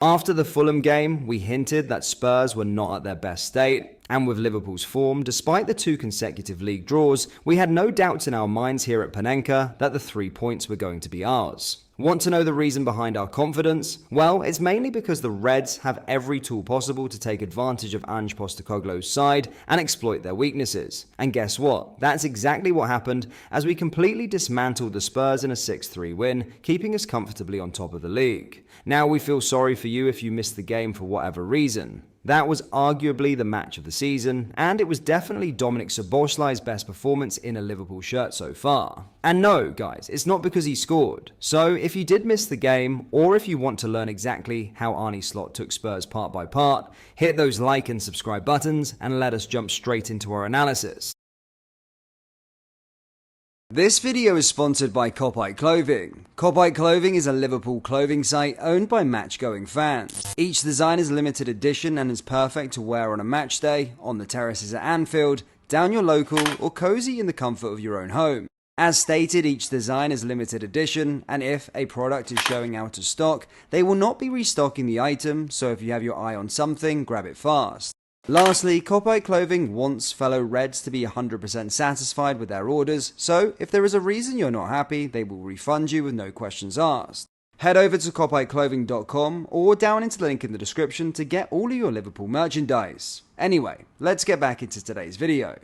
After the Fulham game, we hinted that Spurs were not at their best state, and with Liverpool's form, despite the 2 consecutive league draws, we had no doubts in our minds here at Panenka that the 3 points were going to be ours. Want to know the reason behind our confidence? Well, it's mainly because the Reds have every tool possible to take advantage of Ange Postecoglou's side and exploit their weaknesses. And guess what? That's exactly what happened as we completely dismantled the Spurs in a 6-3 win, keeping us comfortably on top of the league. Now we feel sorry for you if you missed the game for whatever reason. That was arguably the match of the season, and it was definitely Dominic Szoboszlai's best performance in a Liverpool shirt so far. And no, guys, it's not because he scored. So if you did miss the game, or if you want to learn exactly how Arne Slot took Spurs part by part, hit those like and subscribe buttons, and let us jump straight into our analysis. This video is sponsored by Clothing. Clothing is a Liverpool clothing site owned by match-going fans. Each design is limited edition and is perfect to wear on a match day, on the terraces at Anfield, down your local, or cozy in the comfort of your own home. As stated, each design is limited edition, and if a product is showing out of stock, they will not be restocking the item, so if you have your eye on something, grab it fast. Lastly, Clothing wants fellow Reds to be 100% satisfied with their orders, so if there is a reason you're not happy, they will refund you with no questions asked. Head over to copiclothing.com or down into the link in the description to get all of your Liverpool merchandise. Anyway, let's get back into today's video.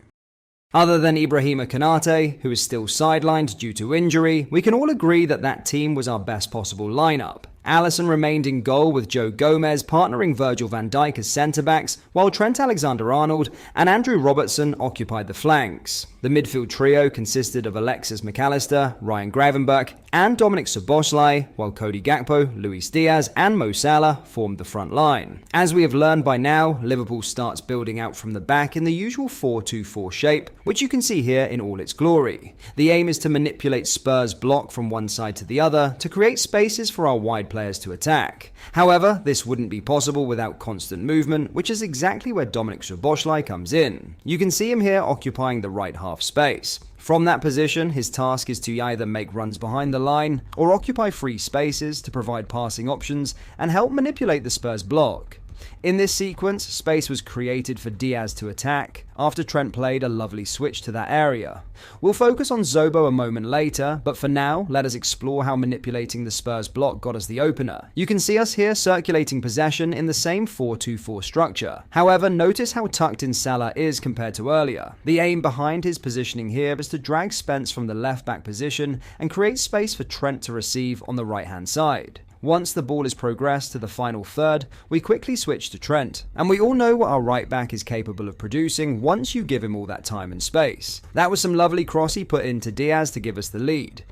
Other than Ibrahima Konate, who is still sidelined due to injury, we can all agree that that team was our best possible lineup. Alisson remained in goal with Joe Gomez partnering Virgil van Dijk as centre-backs, while Trent Alexander-Arnold and Andrew Robertson occupied the flanks. The midfield trio consisted of Alexis McAllister, Ryan Gravenberch, and Dominic Szoboszlai, while Cody Gakpo, Luis Diaz, and Mo Salah formed the front line. As we have learned by now, Liverpool starts building out from the back in the usual 4-2-4 shape, which you can see here in all its glory. The aim is to manipulate Spurs' block from one side to the other to create spaces for our wide players to attack. However, this wouldn't be possible without constant movement, which is exactly where Dominic Szoboszlai comes in. You can see him here occupying the right half space. From that position, his task is to either make runs behind the line or occupy free spaces to provide passing options and help manipulate the Spurs block. In this sequence, space was created for Diaz to attack after Trent played a lovely switch to that area. We'll focus on Zobo a moment later, but for now, let us explore how manipulating the Spurs block got us the opener. You can see us here circulating possession in the same 4-2-4 structure. However, notice how tucked in Salah is compared to earlier. The aim behind his positioning here is to drag Spence from the left-back position and create space for Trent to receive on the right-hand side. Once the ball is progressed to the final third, we quickly switch to Trent, and we all know what our right back is capable of producing once you give him all that time and space. That was some lovely cross he put into Diaz to give us the lead.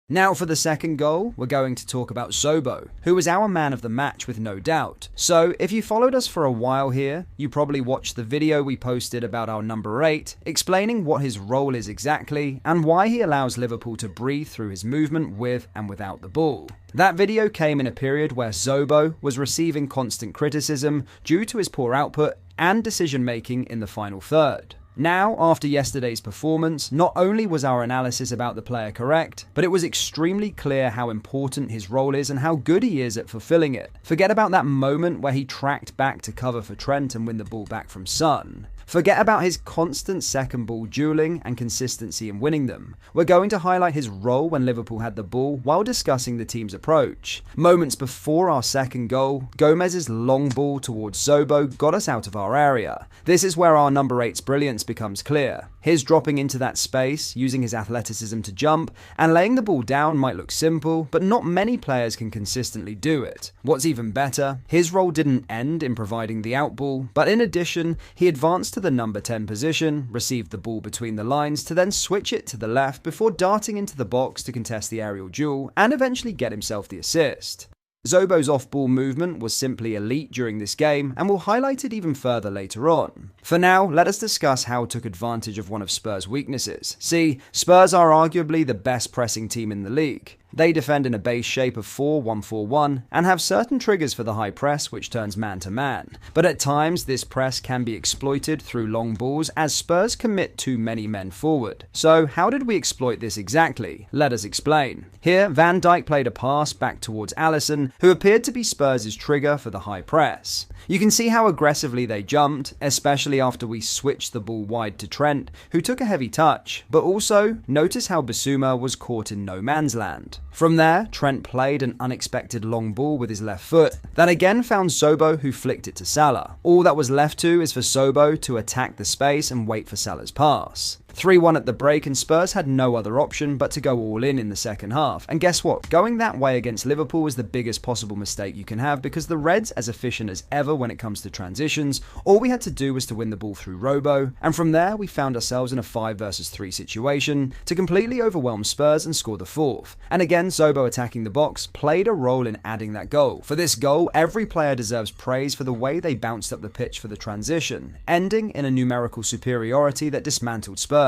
Now for the second goal, we're going to talk about Zobo, who was our man of the match with no doubt. So if you followed us for a while here, you probably watched the video we posted about our number 8, explaining what his role is exactly and why he allows Liverpool to breathe through his movement with and without the ball. That video came in a period where Zobo was receiving constant criticism due to his poor output and decision making in the final third. Now, after yesterday's performance, not only was our analysis about the player correct, but it was extremely clear how important his role is and how good he is at fulfilling it. Forget about that moment where he tracked back to cover for Trent and win the ball back from Son. Forget about his constant second ball dueling and consistency in winning them. We're going to highlight his role when Liverpool had the ball while discussing the team's approach. Moments before our second goal, Gomez's long ball towards Zobo got us out of our area. This is where our number 8's brilliance becomes clear. His dropping into that space, using his athleticism to jump, and laying the ball down might look simple, but not many players can consistently do it. What's even better, his role didn't end in providing the outball, but in addition, he advanced to the number 10 position, received the ball between the lines to then switch it to the left before darting into the box to contest the aerial duel and eventually get himself the assist. Zobo's off-ball movement was simply elite during this game, and we'll highlight it even further later on. For now, let us discuss how it took advantage of one of Spurs' weaknesses. See, Spurs are arguably the best pressing team in the league. They defend in a base shape of 4-1-4-1 and have certain triggers for the high press which turns man to man. But at times this press can be exploited through long balls as Spurs commit too many men forward. So how did we exploit this exactly? Let us explain. Here, Van Dijk played a pass back towards Alisson, who appeared to be Spurs' trigger for the high press. You can see how aggressively they jumped, especially after we switched the ball wide to Trent, who took a heavy touch, but also notice how Bissouma was caught in no man's land. From there, Trent played an unexpected long ball with his left foot, that again found Szobo, who flicked it to Salah. All that was left to is for Szobo to attack the space and wait for Salah's pass. 3-1 at the break, and Spurs had no other option but to go all in the second half. And guess what? Going that way against Liverpool was the biggest possible mistake you can have, because the Reds, as efficient as ever when it comes to transitions, all we had to do was to win the ball through Robo, and from there we found ourselves in a 5 versus 3 situation to completely overwhelm Spurs and score the fourth. And again, Szobo attacking the box played a role in adding that goal. For this goal, every player deserves praise for the way they bounced up the pitch for the transition, ending in a numerical superiority that dismantled Spurs.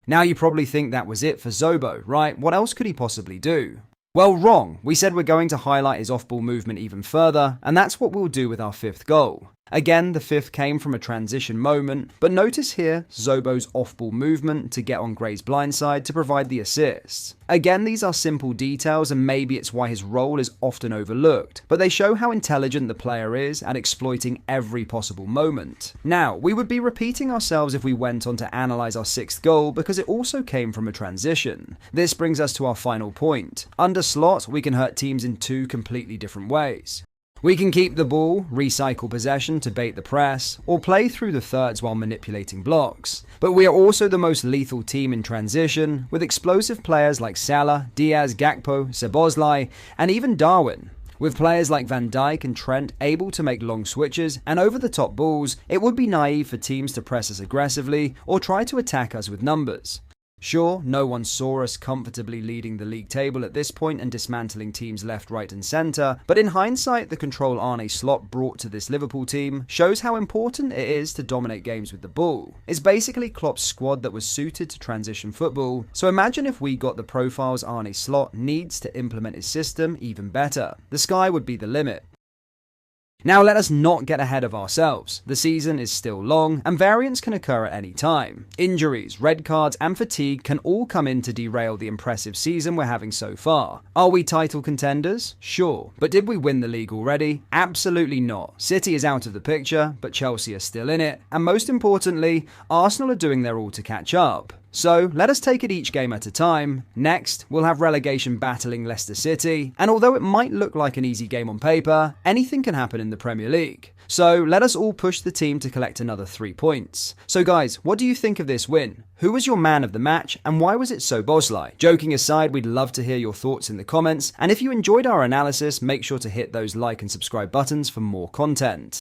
Now you probably think that was it for Szobo, right? What else could he possibly do? Well, wrong. We said we're going to highlight his off-ball movement even further, and that's what we'll do with our fifth goal. Again, the fifth came from a transition moment, but notice here Szobo's off-ball movement to get on Gray's blindside to provide the assist. Again, these are simple details, and maybe it's why his role is often overlooked, but they show how intelligent the player is at exploiting every possible moment. Now, we would be repeating ourselves if we went on to analyse our sixth goal, because it also came from a transition. This brings us to our final point. Under slot, we can hurt teams in two completely different ways. We can keep the ball, recycle possession to bait the press, or play through the thirds while manipulating blocks. But we are also the most lethal team in transition, with explosive players like Salah, Diaz, Gakpo, Szoboszlai, and even Darwin. With players like Van Dijk and Trent able to make long switches and over-the-top balls, it would be naive for teams to press us aggressively or try to attack us with numbers. Sure, no one saw us comfortably leading the league table at this point and dismantling teams left, right and centre, but in hindsight, the control Arne Slot brought to this Liverpool team shows how important it is to dominate games with the ball. It's basically Klopp's squad that was suited to transition football, so imagine if we got the profiles Arne Slot needs to implement his system even better. The sky would be the limit. Now let us not get ahead of ourselves. The season is still long, and variants can occur at any time. Injuries, red cards, and fatigue can all come in to derail the impressive season we're having so far. Are we title contenders? Sure. But did we win the league already? Absolutely not. City is out of the picture, but Chelsea are still in it. And most importantly, Arsenal are doing their all to catch up. So let us take it each game at a time. Next, we'll have relegation battling Leicester City, and although it might look like an easy game on paper, anything can happen in the Premier League. So let us all push the team to collect another 3 points. So guys, what do you think of this win? Who was your man of the match, and why was it Szoboszlai? Joking aside, we'd love to hear your thoughts in the comments, and if you enjoyed our analysis, make sure to hit those like and subscribe buttons for more content.